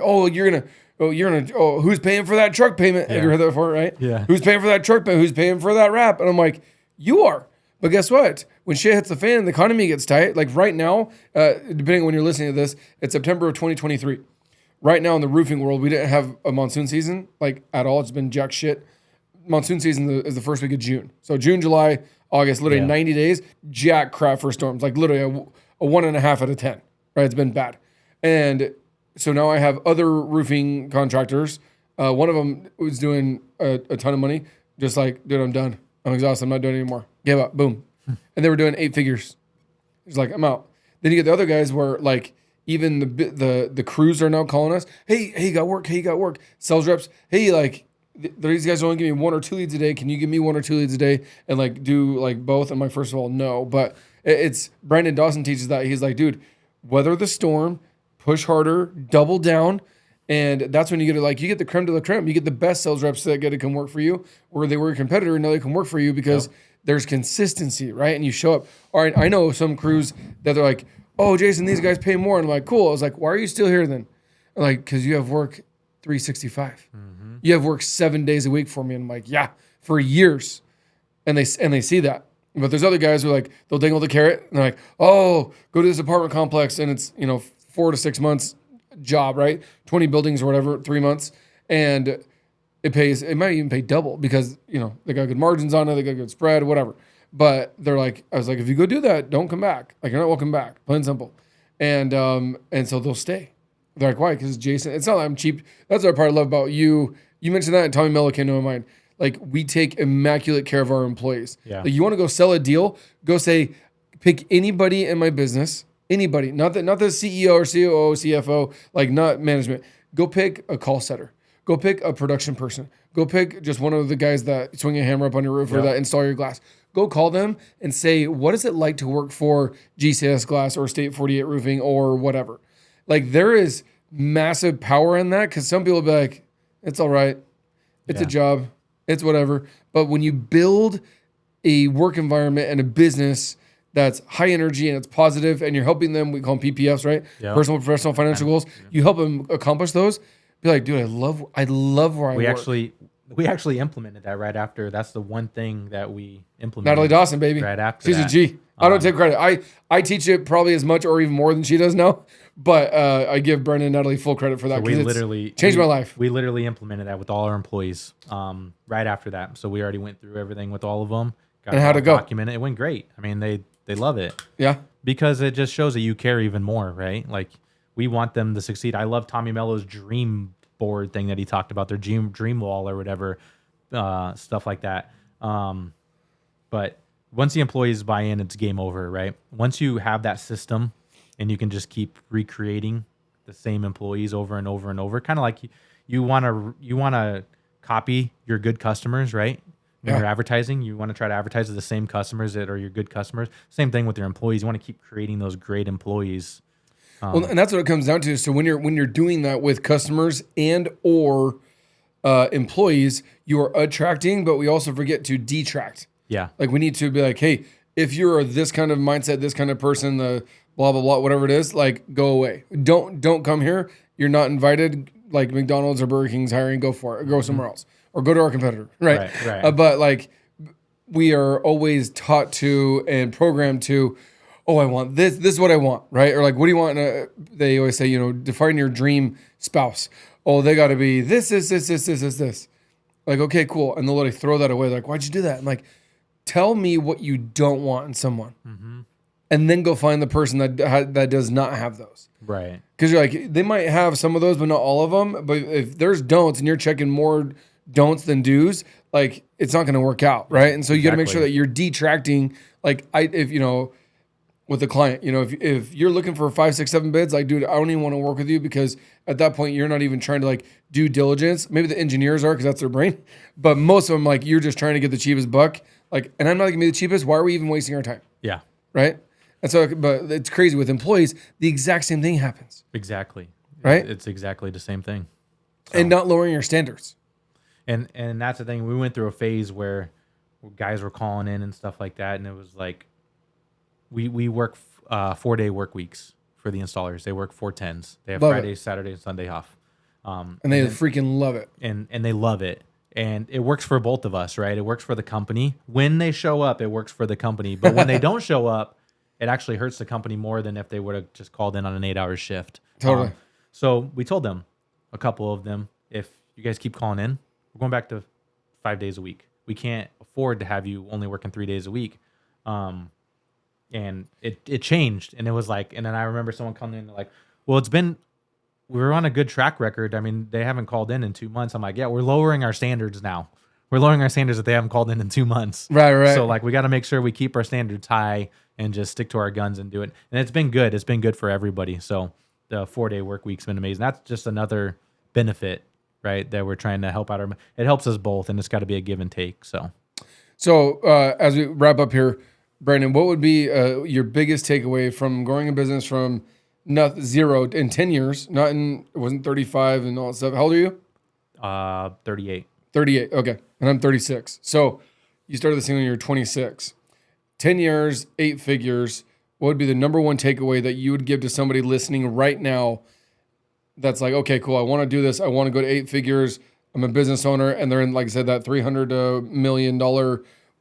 Who's paying for that truck payment? Yeah. Have you heard that before, right? Yeah. Who's paying for that truck payment? Who's paying for that wrap? And I'm like, you are. But guess what? When shit hits the fan and the economy gets tight, like right now, depending on when you're listening to this, it's September of 2023. Right now in the roofing world, we didn't have a monsoon season like at all. It's been jack shit. Monsoon season is the first week of June. So June, July, August, literally 90 days, jack crap for storms. Like literally a 1.5 out of 10, right? It's been bad. And so now I have other roofing contractors. One of them was doing a ton of money. Just like, dude, I'm done. I'm exhausted. I'm not doing it anymore. Give up. Boom. And they were doing 8 figures. He's like, I'm out. Then you get the other guys where like even the crews are now calling us. Hey, you got work. Hey, you got work. Sales reps. Hey, like these guys only give me 1 or 2 leads a day. Can you give me 1 or 2 leads a day and like do like both? I'm like, first of all, no. But it's Brandon Dawson teaches that. He's like, dude, weather the storm, push harder, double down. And that's when you get the creme de la creme. You get the best sales reps that get to come work for you, or they were a competitor and now they can work for you because there's consistency, right? And you show up. All right, I know some crews that they're like, oh, Jason, these guys pay more. And I'm like, cool. I was like, why are you still here then? I'm like, because you have work 365. You have work 7 days a week for me. And I'm like, yeah, for years. And they see that. But there's other guys who are like, they'll dangle the carrot. And they're like, oh, go to this apartment complex. And it's, 4 to 6 months job, right? 20 buildings or whatever, 3 months. And it might even pay double because, they got good margins on it. They got good spread, whatever. But they're like, I was like, if you go do that, don't come back. Like, you're not welcome back. Plain and simple. And so they'll stay. They're like, why? Because Jason, it's not that I'm cheap. That's what I love about you. You mentioned that, and Tommy Mello came to my mind. Like, we take immaculate care of our employees. Yeah. Like, you want to go sell a deal, go say, pick anybody in my business, anybody, not the CEO or COO, CFO, like not management. Go pick a call setter. Go pick a production person. Go pick just one of the guys that swing a hammer up on your roof or that install your glass. Go call them and say, what is it like to work for GCS Glass or State 48 Roofing or whatever? Like, there is massive power in that, because some people will be like, it's all right. It's a job. It's whatever. But when you build a work environment and a business that's high energy and it's positive, and you're helping them, we call them PPFs, right? Yep. Personal, professional, financial goals. You help them accomplish those. Be like, dude, I love where I work. We actually implemented that right after. That's the one thing that we implemented. Natalie Dawson, baby. Right after She's that. a G. I don't take credit. I teach it probably as much or even more than she does now. But I give Brandon and Natalie full credit for that. So we literally changed my life. We literally implemented that with all our employees right after that. So we already went through everything with all of them. And how'd it go? Documented. It went great. I mean, they love it. Yeah. Because it just shows that you care even more, right? Like, we want them to succeed. I love Tommy Mello's dream board thing that he talked about, their dream wall or whatever, stuff like that. But once the employees buy in, it's game over, right? Once you have that system and you can just keep recreating the same employees over and over and over, kind of like you want to copy your good customers, right? When you're advertising, you want to try to advertise to the same customers that are your good customers. Same thing with your employees. You want to keep creating those great employees. Well, and that's what it comes down to. So when you're doing that with customers and or employees, you are attracting, but we also forget to detract. Yeah. Like, we need to be like, hey, if you're this kind of mindset, this kind of person, the blah blah blah, whatever it is, like, go away. Don't come here. You're not invited. Like, McDonald's or Burger King's hiring, go for it. Go somewhere else, or go to our competitor. Right. But like, we are always taught to and programmed to, oh, I want this. This is what I want, right? Or like, what do you want? They always say, define your dream spouse. Oh, they got to be this. Like, okay, cool. And they'll literally throw that away. Like, why'd you do that? I'm like, tell me what you don't want in someone, and then go find the person that does not have those. Right. Because you're like, they might have some of those, but not all of them. But if there's don'ts and you're checking more don'ts than do's, like, it's not going to work out, right? And so you got to make sure that you're detracting. Like, with the client, if you're looking for 5, 6, 7 bids, like, dude, I don't even want to work with you, because at that point you're not even trying to like do diligence. Maybe the engineers are, because that's their brain, but most of them, like, you're just trying to get the cheapest buck. Like, and I'm not going to be the cheapest. Why are we even wasting our time? Yeah. Right. And so, but it's crazy with employees. The exact same thing happens. Exactly. Right. It's exactly the same thing. So, and not lowering your standards. And that's the thing. We went through a phase where guys were calling in and stuff like that, and it was like, we work 4-day work weeks for the installers. They work 4/10s. They have Friday, Saturday, and Sunday off. And they freaking love it. And they love it. And it works for both of us, right? It works for the company. When they show up, it works for the company. But when they don't show up, it actually hurts the company more than if they would have just called in on an 8-hour shift. Totally. So we told them, a couple of them, if you guys keep calling in, we're going back to 5 days a week. We can't afford to have you only working 3 days a week. And it changed. And it was like, and then I remember someone coming in like, well, we're on a good track record. I mean, they haven't called in 2 months. I'm like, yeah, we're lowering our standards now. We're lowering our standards if they haven't called in 2 months. Right. So like, we got to make sure we keep our standards high and just stick to our guns and do it. And it's been good. It's been good for everybody. So the 4-day work week's been amazing. That's just another benefit, right? That we're trying to help out. It helps us both, and it's got to be a give and take. So as we wrap up here, Brandon, what would be your biggest takeaway from growing a business from zero in 10 years? It wasn't 35 and all that stuff. How old are you? 38. 38. Okay. And I'm 36. So you started this thing when you were 26. 10 years, 8 figures. What would be the number one takeaway that you would give to somebody listening right now that's like, okay, cool, I want to do this. I want to go to 8 figures. I'm a business owner, and they're in, like I said, that $300 million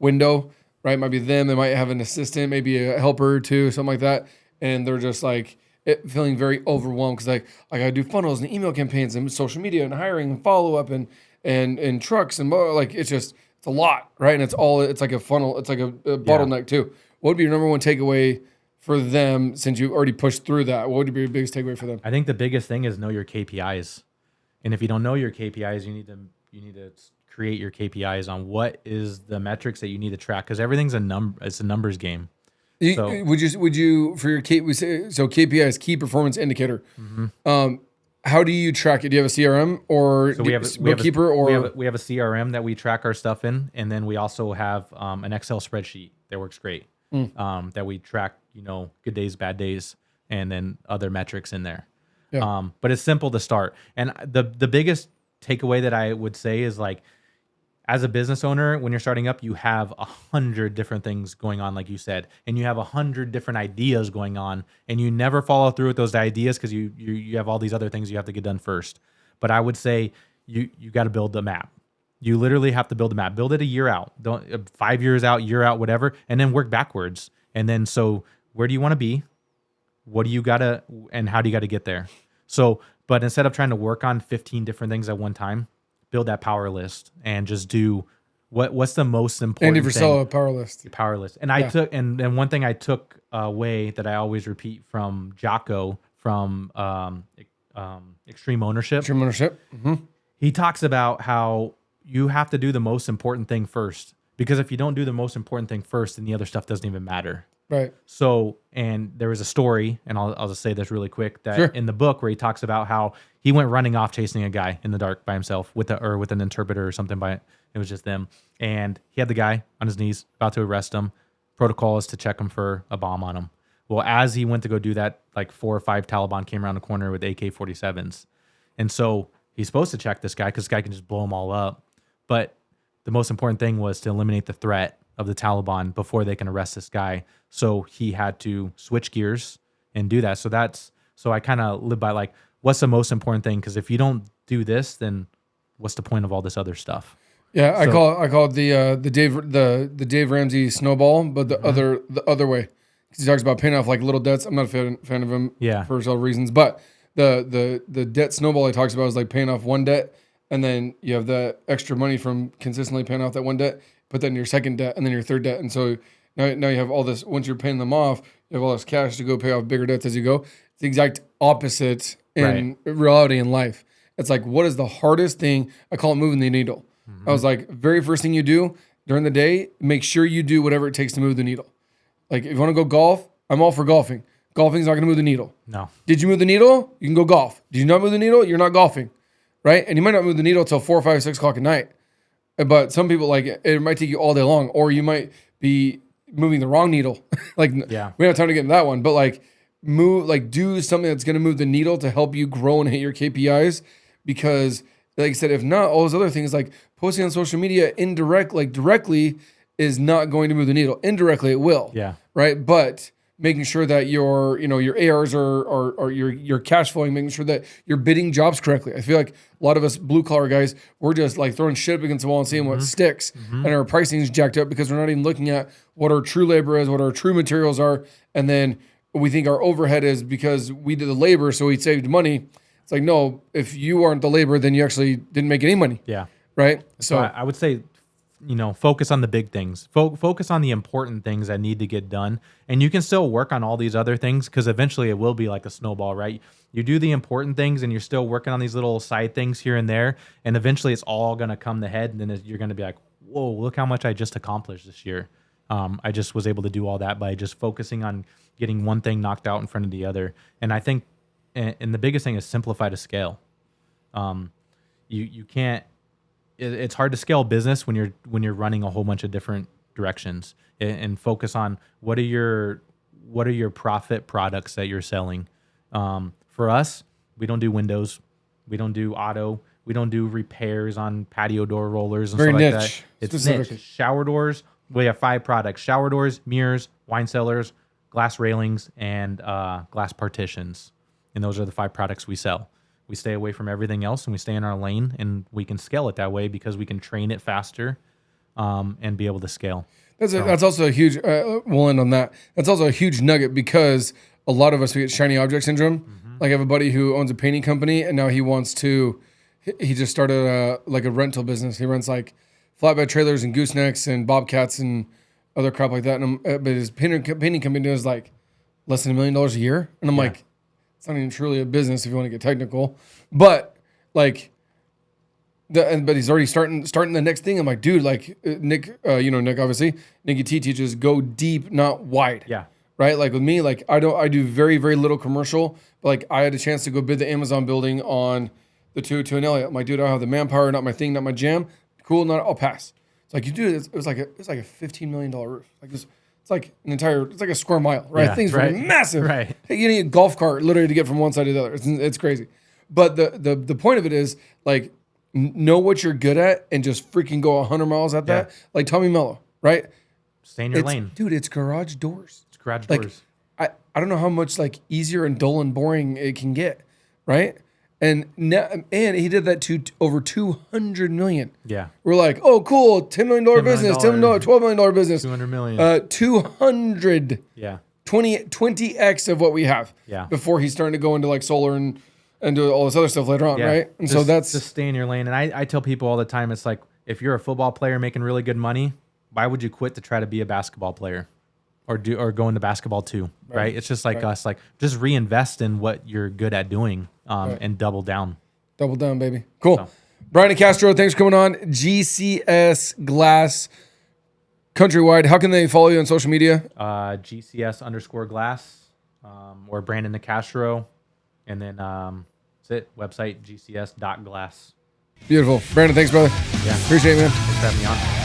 window, right? Might be them. They might have an assistant, maybe a helper or two, something like that. And they're just like feeling very overwhelmed because like I got to do funnels and email campaigns and social media and hiring and follow up and trucks and like it's It's a lot, right? And it's like a funnel. It's like a bottleneck too. What would be your number one takeaway for them since you've already pushed through that? What would be your biggest takeaway for them? I think the biggest thing is know your KPIs. And if you don't know your KPIs, you need to create your KPIs on what is the metrics that you need to track, because everything's it's a numbers game. So Would you for your we say so KPI is key performance indicator. How do you track it? Do you have a CRM or bookkeeper or we have a CRM that we track our stuff in, and then we also have an Excel spreadsheet that works great. That we track, good days, bad days, and then other metrics in there. Yeah. But it's simple to start. And the biggest takeaway that I would say is, like, as a business owner, when you're starting up, you have 100 different things going on, like you said, and you have 100 different ideas going on, and you never follow through with those ideas because you have all these other things you have to get done first. But I would say you got to build the map. You literally have to build a map. Build it a year out, 5 years out, year out, whatever, and then work backwards. And then, so where do you want to be? What do you gotta, and how do you got to get there? So, but instead of trying to work on 15 different things at one time, build that power list and just do what's the most important Andy Frisella power list. Power list. And I took, and one thing I took away that I always repeat from Jocko from Extreme Ownership. He talks about how you have to do the most important thing first, because if you don't do the most important thing first, then the other stuff doesn't even matter. Right. So, and there was a story, and I'll just say this really quick, that in the book where he talks about how he went running off chasing a guy in the dark by himself with an interpreter or something. It was just them, and he had the guy on his knees about to arrest him. Protocol is to check him for a bomb on him. Well, as he went to go do that, like 4 or 5 Taliban came around the corner with AK-47s, and so he's supposed to check this guy because this guy can just blow them all up. But the most important thing was to eliminate the threat of the Taliban before they can arrest this guy. So he had to switch gears and do that. So I kind of live by, like, what's the most important thing? Because if you don't do this, then what's the point of all this other stuff? Yeah, I call it the Dave Ramsey snowball, but the other way. Because he talks about paying off like little debts. I'm not a fan of him for several reasons, but the debt snowball he talks about is like paying off one debt, and then you have the extra money from consistently paying off that one debt, put that in your second debt, and then your third debt. And so now you have all this, once you're paying them off, you have all this cash to go pay off bigger debts as you go. It's the exact opposite in reality in life. It's like, what is the hardest thing? I call it moving the needle. I was like, very first thing you do during the day, make sure you do whatever it takes to move the needle. Like, if you want to go golf, I'm all for golfing. Golfing's not going to move the needle. No. Did you move the needle? You can go golf. Did you not move the needle? You're not golfing. Right? And you might not move the needle till 4, 5, 6 o'clock at night. But some people, like, it might take you all day long, or you might be moving the wrong needle. We don't have time to get into that one, but do something that's going to move the needle to help you grow and hit your KPIs. Because, like I said, if not, all those other things like posting on social media directly is not going to move the needle. Indirectly, it will. Yeah. Right. But making sure that your ARs are your cash flowing, making sure that you're bidding jobs correctly. I feel like a lot of us blue collar guys, we're just like throwing shit up against the wall and seeing what sticks, and our pricing is jacked up because we're not even looking at what our true labor is, what our true materials are, and then we think our overhead is because we did the labor, so we saved money. It's like, no, if you aren't the labor, then you actually didn't make any money. Yeah. Right. So I would say, focus on the big things. Focus on the important things that need to get done. And you can still work on all these other things because eventually it will be like a snowball, right? You do the important things and you're still working on these little side things here and there. And eventually it's all going to come to head. And then you're going to be like, whoa, look how much I just accomplished this year. I just was able to do all that by just focusing on getting one thing knocked out in front of the other. And I think, and the biggest thing is simplify to scale. You can't, it's hard to scale business when you're running a whole bunch of different directions, and focus on what are your profit products that you're selling. For us, we don't do windows, we don't do auto, we don't do repairs on patio door rollers and very stuff niche, like that. It's specific. niche. Shower doors, we have 5 products: shower doors, mirrors, wine cellars, glass railings, and glass partitions. And those are the 5 products we sell. We stay away from everything else and we stay in our lane, and we can scale it that way because we can train it faster and be able to scale. That's also a huge, we'll end on that. That's also a huge nugget because a lot of us, we get shiny object syndrome. Like, I have a buddy who owns a painting company, and now he just started a rental business. He rents like flatbed trailers and goosenecks and bobcats and other crap like that. And but his painting company does like less than $1 million a year. And I'm like, it's not even truly a business if you want to get technical. But like, but he's already starting the next thing. I'm like, dude, like Nick, Nick obviously, Nicky T teaches go deep, not wide. Yeah. Right. Like with me, like I do very, very little commercial, but like I had a chance to go bid the Amazon building on the two to an Elliot. I'm like, dude, I don't have the manpower, not my thing, not my jam. Cool. I'll pass. It's like, you do it. It was like a $15 million roof. Like it's like it's like a square mile, right? Yeah, Things right. were massive. Right. You need a golf cart literally to get from one side to the other. It's crazy. But the point of it is like, know what you're good at and just freaking go 100 miles at that. Like Tommy Mello, right? Stay in your lane. Dude, it's garage doors. It's garage Like, doors. I don't know how much like easier and dull and boring it can get, right? And he did that to over 200 million. Yeah. We're like, oh, cool, $10 million business, $10 million, $12 million business. 200 million. 200. Yeah. 20x of what we have. Yeah. Before he's starting to go into like solar and do all this other stuff later on, right? And so that's just stay in your lane. And I tell people all the time, it's like, if you're a football player making really good money, why would you quit to try to be a basketball player or go into basketball too? Right? It's just like us, like just reinvest in what you're good at doing and double down. Double down, baby. Cool. So. Brandon Nicastro, thanks for coming on. GCS Glass Countrywide. How can they follow you on social media? GCS_glass or Brandon Nicastro. And then that's it. Website GCS.glass. Beautiful. Brandon, thanks, brother. Yeah. Appreciate it, man. Thanks for having me on.